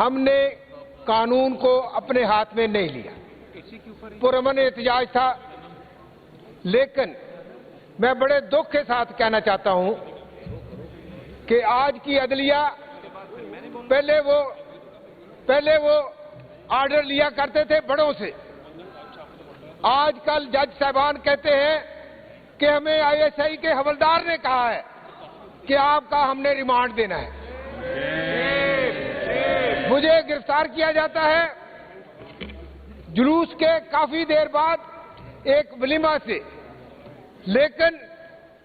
ہم نے قانون کو اپنے ہاتھ میں نہیں لیا، پرامن احتجاج تھا، لیکن میں بڑے دکھ کے ساتھ کہنا چاہتا ہوں کہ آج کی عدلیہ پہلے وہ آرڈر لیا کرتے تھے بڑوں سے، آج کل جج صاحبان کہتے ہیں کہ ہمیں آئی ایس آئی کے حوالدار نے کہا ہے کہ آپ کا ہم نے ریمانڈ دینا ہے۔ مجھے گرفتار کیا جاتا ہے جلوس کے کافی دیر بعد ایک ولیمہ سے، لیکن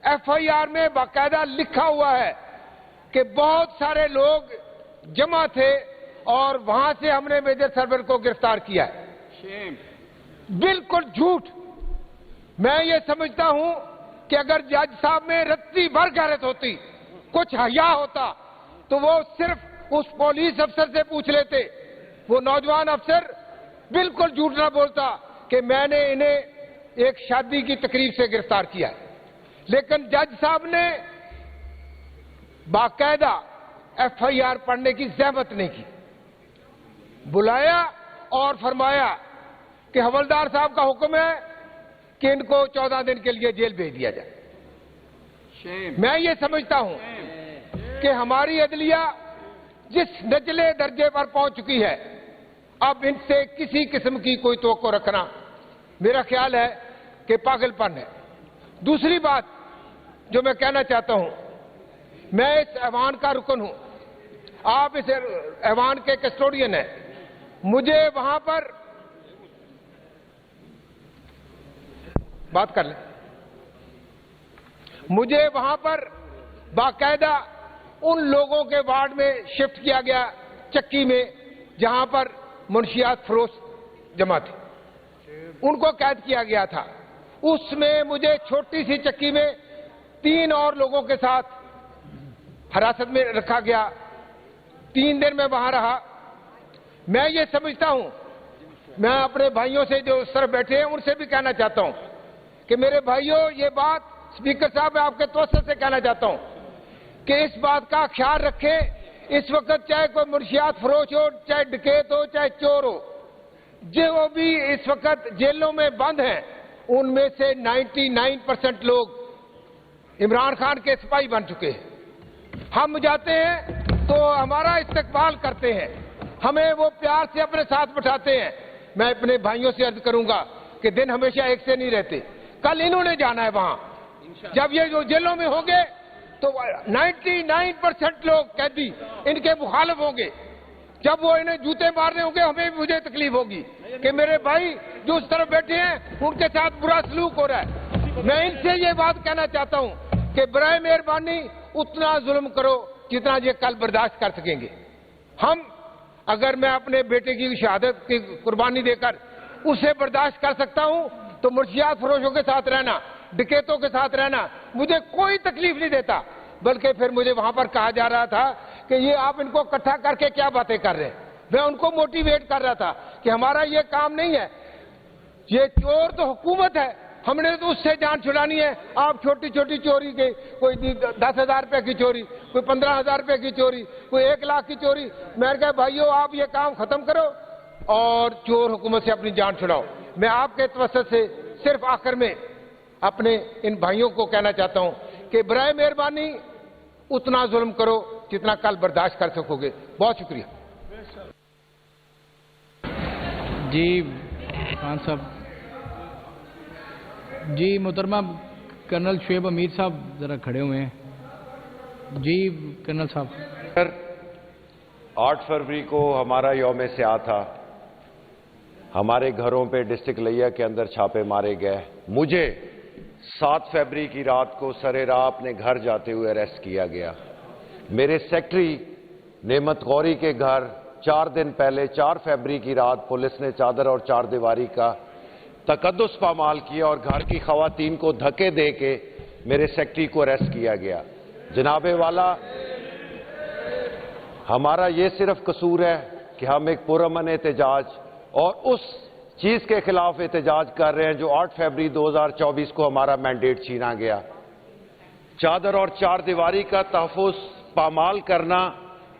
ایف آئی آر میں باقاعدہ لکھا ہوا ہے کہ بہت سارے لوگ جمع تھے اور وہاں سے ہم نے میجر سرور کو گرفتار کیا ہے۔ بالکل جھوٹ۔ میں یہ سمجھتا ہوں کہ اگر جج صاحب میں رتی بھر غیرت ہوتی، کچھ حیا ہوتا، تو وہ صرف اس پولیس افسر سے پوچھ لیتے۔ وہ نوجوان افسر بالکل جھوٹ نہ بولتا کہ میں نے انہیں ایک شادی کی تقریب سے گرفتار کیا ہے، لیکن جج صاحب نے باقاعدہ ایف آئی آر پڑھنے کی زحمت نہیں کی، بلایا اور فرمایا کہ حوالدار صاحب کا حکم ہے کہ ان کو 14 دن کے لیے جیل بھیج دیا جائے۔ میں یہ سمجھتا ہوں کہ ہماری عدلیہ جس نچلے درجے پر پہنچ چکی ہے، اب ان سے کسی قسم کی کوئی توقع رکھنا میرا خیال ہے کہ پاگل پن ہے۔ دوسری بات جو میں کہنا چاہتا ہوں، میں اس ایوان کا رکن ہوں، آپ اس ایوان کے کسٹوڈین ہیں، مجھے وہاں پر بات کر لیں، مجھے وہاں پر باقاعدہ ان لوگوں کے وارڈ میں شفٹ کیا گیا، چکی میں، جہاں پر منشیات فروش جمع تھے، ان کو قید کیا گیا تھا۔ اس میں مجھے چھوٹی سی چکی میں 3 اور لوگوں کے ساتھ حراست میں رکھا گیا، 3 دن میں وہاں رہا۔ میں یہ سمجھتا ہوں، میں اپنے بھائیوں سے جو اس طرف بیٹھے ہیں ان سے بھی کہنا چاہتا ہوں کہ میرے بھائیوں، یہ بات اسپیکر صاحب میں آپ کے توسط سے کہنا چاہتا ہوں کہ اس بات کا خیال رکھیں، اس وقت چاہے کوئی منشیات فروش ہو، چاہے ڈکیت ہو، چاہے چور ہو، جو بھی اس وقت جیلوں میں بند ہیں، ان میں سے 99% لوگ عمران خان کے سپاہی بن چکے ہیں۔ ہم جاتے ہیں تو ہمارا استقبال کرتے ہیں، ہمیں وہ پیار سے اپنے ساتھ بٹھاتے ہیں۔ میں اپنے بھائیوں سے عرض کروں گا کہ دن ہمیشہ ایک سے نہیں رہتے، کل انہوں نے جانا ہے وہاں، جب یہ جو جیلوں میں ہوں گے تو 99% لوگ قیدی ان کے مخالف ہوں گے، جب وہ انہیں جوتے مارنے ہوں گے ہمیں مجھے تکلیف ہوگی کہ میرے بھائی جو اس طرف بیٹھے ہیں ان کے ساتھ برا سلوک ہو رہا ہے۔ میں ان سے یہ بات کہنا چاہتا ہوں کہ برائے مہربانی اتنا ظلم کرو جتنا یہ کل برداشت کر سکیں گے۔ اگر میں اپنے بیٹے کی شہادت کی قربانی دے کر اسے برداشت کر سکتا ہوں تو منشیات فروشوں کے ساتھ رہنا، ڈکیتوں کے ساتھ رہنا مجھے کوئی تکلیف نہیں دیتا، بلکہ پھر مجھے وہاں پر کہا جا رہا تھا کہ یہ آپ ان کو اکٹھا کر کے کیا باتیں کر رہے ہیں۔ میں ان کو موٹیویٹ کر رہا تھا کہ ہمارا یہ کام نہیں ہے، یہ چور تو حکومت ہے، ہم نے تو اس سے جان چھڑانی ہے۔ آپ چھوٹی چھوٹی چوری کے، کوئی 10,000 روپے کی چوری، کوئی 15,000 روپے کی چوری، کوئی 1 لاکھ کی چوری، میں نے کہا بھائیو آپ یہ کام ختم کرو اور چور حکومت سے اپنی جان چھڑاؤ۔ میں آپ کے توسط سے صرف آخر میں اپنے ان بھائیوں کو کہنا چاہتا ہوں کہ برائے مہربانی اتنا ظلم کرو جتنا کل برداشت کر سکو گے۔ بہت شکریہ۔ جی خان صاحب، جی محترمہ کرنل شعیب امیر صاحب ذرا کھڑے ہوئے ہیں۔ جی کرنل صاحب۔ 8 فروری کو ہمارا یوم سیاہ تھا، ہمارے گھروں پہ ڈسٹرکٹ لیا کے اندر چھاپے مارے گئے۔ مجھے 7 فروری کی رات کو سرے راہ اپنے گھر جاتے ہوئے اریسٹ کیا گیا۔ میرے سیکٹری نعمت غوری کے گھر 4 دن پہلے 4 فروری کی رات پولیس نے چادر اور 4 دیواری کا تقدس پامال کیا اور گھر کی خواتین کو دھکے دے کے میرے سیکٹری کو اریسٹ کیا گیا۔ جناب والا، ہمارا یہ صرف قصور ہے کہ ہم ایک پرامن احتجاج اور اس چیز کے خلاف احتجاج کر رہے ہیں جو 8 فروری 2024 کو ہمارا مینڈیٹ چھینا گیا۔ چادر اور 4 دیواری کا تحفظ پامال کرنا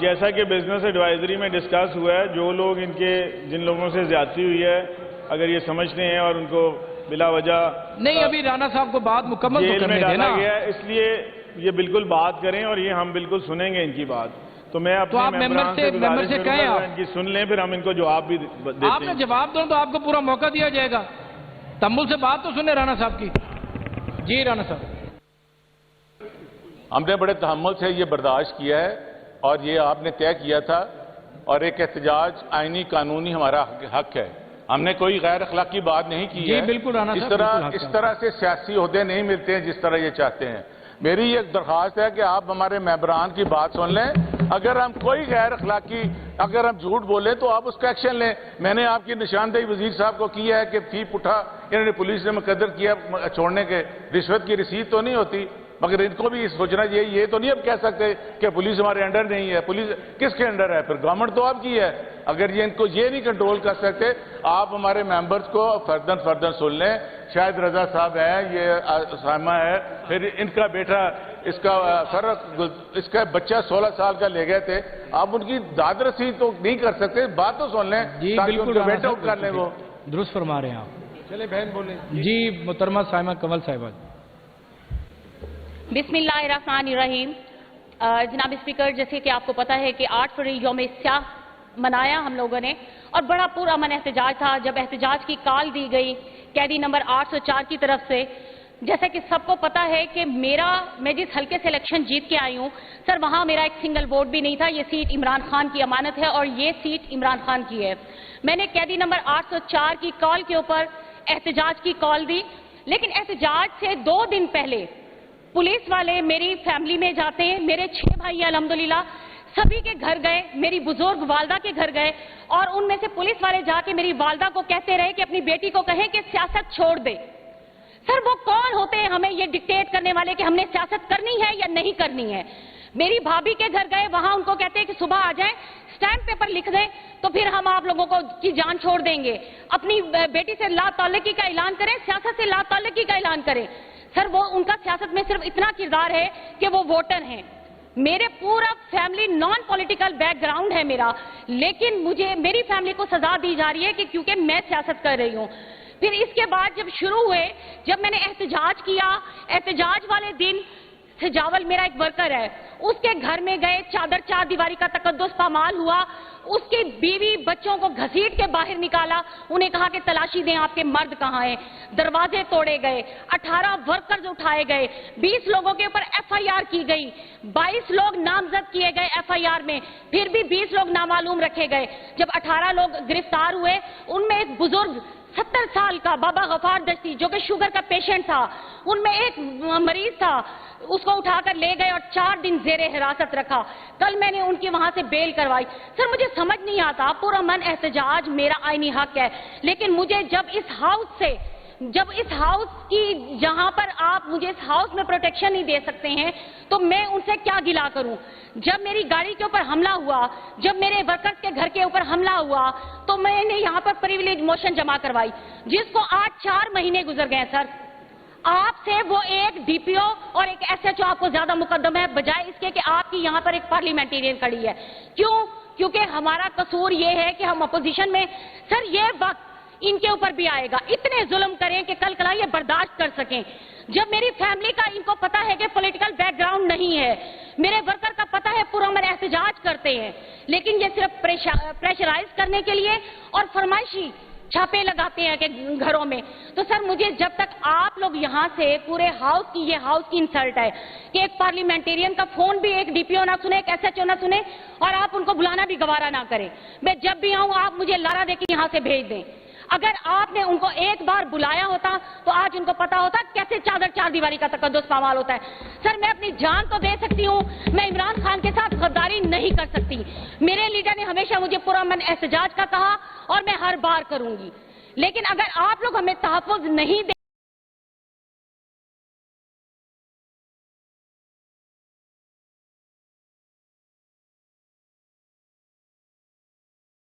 جیسا کہ بزنس ایڈوائزری میں ڈسکس ہوا ہے، جو لوگ جن لوگوں سے زیادتی ہوئی ہے اگر یہ سمجھتے ہیں اور ان کو بلا وجہ نہیں، ابھی رانا صاحب کو بات مکمل تو جیل میں کرنے ڈالا دینا، گیا ہے، اس لیے یہ بالکل بات کریں اور یہ ہم بالکل سنیں گے ان کی بات. تو میں تو آپ اپنے ممبر سے کہیں آپ ان کی سن لیں، پھر ہم ان کو جواب بھی دیتے آپ نے ہیں. جواب دو تو آپ کو پورا موقع دیا جائے گا. تمل سے بات تو سنیں رانا صاحب کی. جی رانا صاحب. ہم نے بڑے تحمل سے یہ برداشت کیا ہے اور یہ آپ نے طے کیا تھا، اور ایک احتجاج آئینی قانونی ہمارا حق ہے. ہم نے کوئی غیر اخلاقی بات نہیں کی جی ہے. بالکل رانا صاحب، اس طرح سے سیاسی عہدے نہیں ملتے ہیں جس طرح یہ چاہتے ہیں. میری یہ درخواست ہے کہ آپ ہمارے ممبران کی بات سن لیں. اگر ہم کوئی غیر اخلاقی اگر ہم جھوٹ بولیں تو آپ اس کا ایکشن لیں. میں نے آپ کی نشاندہی وزیر صاحب کو کی ہے کہ فی اٹھا انہوں نے پولیس نے مقدر کیا چھوڑنے کے، رشوت کی رسید تو نہیں ہوتی، مگر ان کو بھی سوچنا چاہیے. یہ تو نہیں اب کہہ سکتے کہ پولیس ہمارے انڈر نہیں ہے. پولیس کس کے انڈر ہے؟ پھر گورنمنٹ تو آپ کی ہے. اگر یہ ان کو یہ نہیں کنٹرول کر سکتے، آپ ہمارے ممبرز کو فردن سن لیں. شاید رضا صاحب ہے، یہ اسامہ ہے، پھر ان کا بیٹا اس کا بچہ 16 سال کا لے گئے تھے. آپ ان کی داد رسی تو نہیں کر سکتے، بات تو سن لیں تاکہ ان کا بیٹا کر لیں. وہ درست فرما رہے ہیں آپ. چلے بہن بولیں. جی محترمہ سائمہ کنول صاحبہ. بسم اللہ الرحمن الرحیم. جناب اسپیکر، جیسے کہ آپ کو پتا ہے کہ 8 فروری یوم سیاہ منایا ہم لوگوں نے، اور بڑا پرامن احتجاج تھا. جب احتجاج کی کال دی گئی قیدی نمبر 804 کی طرف سے، جیسا کہ سب کو پتا ہے کہ میں جس حلقے سے الیکشن جیت کے آئی ہوں سر، وہاں میرا ایک سنگل ووٹ بھی نہیں تھا. یہ سیٹ عمران خان کی امانت ہے اور یہ سیٹ عمران خان کی ہے. میں نے قیدی نمبر 804 کی کال کے اوپر احتجاج کی کال دی، لیکن احتجاج سے 2 دن پہلے پولیس والے میری فیملی میں جاتے ہیں. میرے 6 بھائی الحمدللہ سبھی کے گھر گئے، میری بزرگ والدہ کے گھر گئے، اور ان میں سے پولیس والے جا کے میری والدہ کو کہتے رہے کہ اپنی بیٹی کو کہیں کہ سیاست چھوڑ دے. سر وہ کون ہوتے ہیں ہمیں یہ ڈکٹیٹ کرنے والے کہ ہم نے سیاست کرنی ہے یا نہیں کرنی ہے؟ میری بھابھی کے گھر گئے، وہاں ان کو کہتے ہیں کہ صبح آ جائیں، اسٹیمپ پیپر لکھ دیں تو پھر ہم آپ لوگوں کی جان چھوڑ دیں گے. اپنی بیٹی سے لا تعلقی کا اعلان کریں، سیاست سے لا تعلقی کا اعلان کریں. سر وہ ان کا سیاست میں صرف اتنا کردار ہے کہ وہ ووٹر ہیں. میرے پورا family non political back ground ہے میرا، لیکن میری فیملی کو سزا دی جا رہی ہے کہ کیونکہ میں سیاست کر رہی ہوں. پھر اس کے بعد جب شروع ہوئے، جب میں نے احتجاج کیا، احتجاج والے دن سجاول میرا ایک ورکر ہے، اس کے گھر میں گئے، چار دیواری کا تقدس پامال ہوا. اس کی بیوی بچوں کو گھسیٹ کے باہر نکالا، انہیں کہا کہ تلاشی دیں آپ کے مرد کہاں ہیں. دروازے توڑے گئے، 18 ورکرز اٹھائے گئے، 20 لوگوں کے اوپر FIR کی گئی، 22 لوگ نامزد کیے گئے FIR میں، پھر بھی 20 لوگ نامعلوم رکھے گئے. جب 18 لوگ گرفتار ہوئے، ان میں ایک بزرگ 70 سال کا بابا غفار دشتی جو کہ شوگر کا پیشنٹ تھا، ان میں ایک مریض تھا، اس کو اٹھا کر لے گئے اور 4 دن زیر حراست رکھا. کل میں نے ان کی وہاں سے بیل کروائی. سر مجھے سمجھ نہیں آتا، پرامن احتجاج میرا آئینی حق ہے، لیکن مجھے جب اس ہاؤس کی جہاں پر آپ مجھے اس ہاؤس میں پروٹیکشن نہیں دے سکتے ہیں تو میں ان سے کیا گلا کروں. جب میری گاڑی کے اوپر حملہ ہوا، جب میرے ورکرز کے گھر کے اوپر حملہ ہوا تو میں نے یہاں پر پریویلیج موشن جمع کروائی، جس کو آج 4 مہینے گزر گئے. سر آپ سے وہ ایک DPO اور ایک SHO آپ کو زیادہ مقدم ہے، بجائے اس کے کہ آپ کی یہاں پر ایک پارلیمنٹیرین کھڑی ہے. کیونکہ ہمارا قصور یہ ہے کہ ہم اپوزیشن میں. سر یہ وقت ان کے اوپر بھی آئے گا، اتنے ظلم کریں کہ کل کلا یہ برداشت کر سکیں. جب میری فیملی کا ان کو پتا ہے کہ پولیٹیکل بیک گراؤنڈ نہیں ہے، میرے ورکر کا پتا ہے پرامن احتجاج کرتے ہیں، لیکن یہ صرف پریشرائز کرنے کے لیے اور فرمائشی چھاپے لگاتے ہیں کہ گھروں میں. تو سر مجھے جب تک آپ لوگ یہاں سے پورے یہ ہاؤس کی انسلٹ ہے کہ ایک پارلیمنٹیرین کا فون بھی ایک DPO نہ سنے، ایک SHO نہ سنے، اور آپ ان کو بلانا بھی گوارا نہ کریں. میں جب بھی آؤں آپ مجھے لارا دے کے یہاں سے بھیج دیں. اگر آپ نے ان کو ایک بار بلایا ہوتا تو آج ان کو پتا ہوتا کیسے 4 دیواری کا تقدس پامال ہوتا ہے. سر میں اپنی جان تو دے سکتی ہوں، میں عمران خان کے ساتھ غداری نہیں کر سکتی. میرے لیڈر نے ہمیشہ مجھے پرامن احتجاج کا کہا اور میں ہر بار کروں گی، لیکن اگر آپ لوگ ہمیں تحفظ نہیں دیں